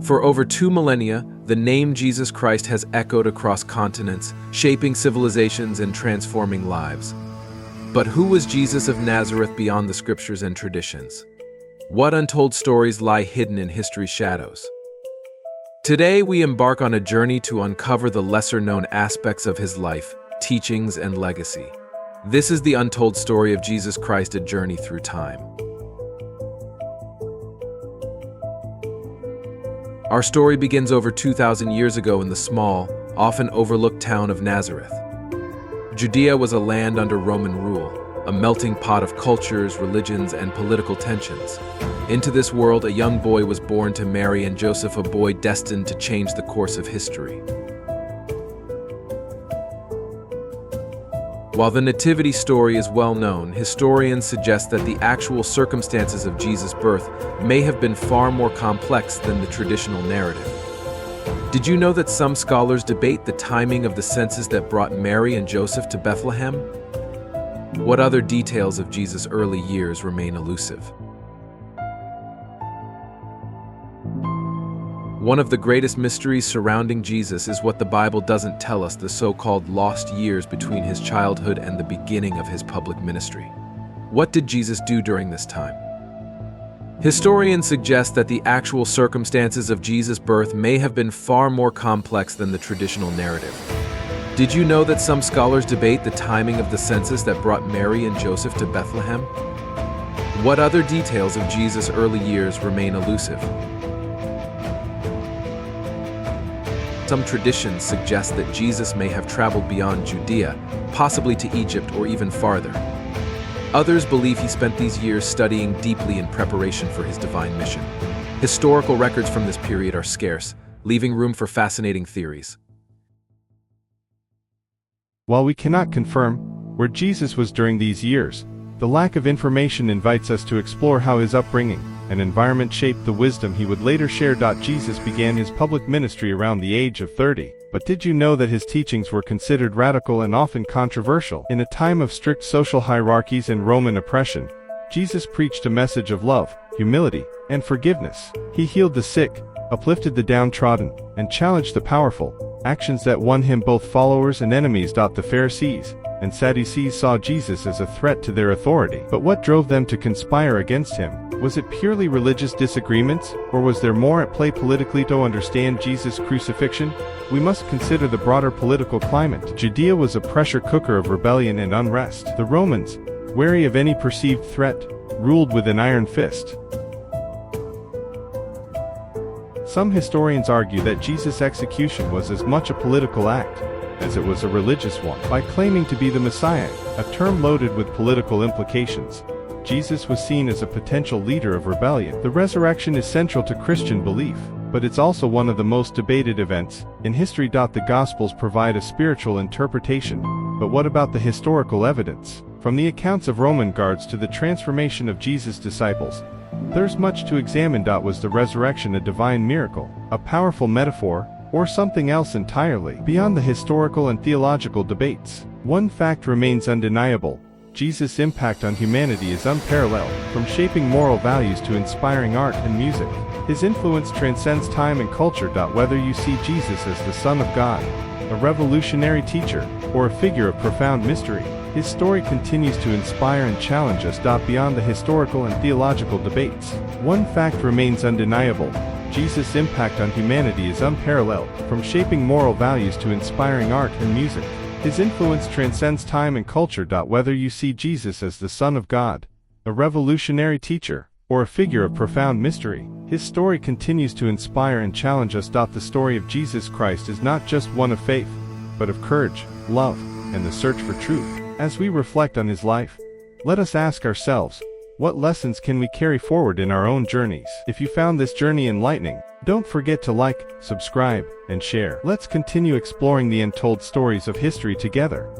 For over 2 millennia, the name Jesus Christ has echoed across continents, shaping civilizations and transforming lives. But who was Jesus of Nazareth beyond the scriptures and traditions? What untold stories lie hidden in history's shadows? Today, we embark on a journey to uncover the lesser-known aspects of his life, teachings, and legacy. This is the untold story of Jesus Christ, a journey through time. Our story begins over 2,000 years ago in the small, often overlooked town of Nazareth. Judea was a land under Roman rule, a melting pot of cultures, religions, and political tensions. Into this world, a young boy was born to Mary and Joseph, a boy destined to change the course of history. While the nativity story is well known, historians suggest that the actual circumstances of Jesus' birth may have been far more complex than the traditional narrative. Did you know that some scholars debate the timing of the census that brought Mary and Joseph to Bethlehem? What other details of Jesus' early years remain elusive? One of the greatest mysteries surrounding Jesus is what the Bible doesn't tell us: the so-called lost years between his childhood and the beginning of his public ministry. What did Jesus do during this time? Historians suggest that the actual circumstances of Jesus' birth may have been far more complex than the traditional narrative. Did you know that some scholars debate the timing of the census that brought Mary and Joseph to Bethlehem? What other details of Jesus' early years remain elusive? Some traditions suggest that Jesus may have traveled beyond Judea, possibly to Egypt or even farther. Others believe he spent these years studying deeply in preparation for his divine mission. Historical records from this period are scarce, leaving room for fascinating theories. While we cannot confirm where Jesus was during these years, the lack of information invites us to explore how his upbringing and environment shaped the wisdom he would later share. Jesus began his public ministry around the age of 30, but did you know that his teachings were considered radical and often controversial? In a time of strict social hierarchies and Roman oppression, Jesus preached a message of love, humility, and forgiveness. He healed the sick, uplifted the downtrodden, and challenged the powerful, actions that won him both followers and enemies. The Pharisees and Sadducees saw Jesus as a threat to their authority. But what drove them to conspire against him? Was it purely religious disagreements, or was there more at play politically? To understand Jesus' crucifixion, we must consider the broader political climate. Judea was a pressure cooker of rebellion and unrest. The Romans, wary of any perceived threat, ruled with an iron fist. Some historians argue that Jesus' execution was as much a political act as it was a religious one. By claiming to be the Messiah, a term loaded with political implications, Jesus was seen as a potential leader of rebellion. The resurrection is central to Christian belief, but it's also one of the most debated events in history. The Gospels provide a spiritual interpretation, but what about the historical evidence? From the accounts of Roman guards to the transformation of Jesus' disciples, there's much to examine. Was the resurrection a divine miracle, a powerful metaphor, or something else entirely? Beyond the historical and theological debates, one fact remains undeniable: Jesus' impact on humanity is unparalleled. From shaping moral values to inspiring art and music, his influence transcends time and culture. Whether you see Jesus as the Son of God, a revolutionary teacher, or a figure of profound mystery, his story continues to inspire and challenge us. Beyond the historical and theological debates, one fact remains undeniable: Jesus' impact on humanity is unparalleled. From shaping moral values to inspiring art and music, his influence transcends time and culture. Whether you see Jesus as the Son of God, a revolutionary teacher, or a figure of profound mystery, his story continues to inspire and challenge us. The story of Jesus Christ is not just one of faith, but of courage, love, and the search for truth. As we reflect on his life, let us ask ourselves, what lessons can we carry forward in our own journeys? If you found this journey enlightening, don't forget to like, subscribe, and share. Let's continue exploring the untold stories of history together.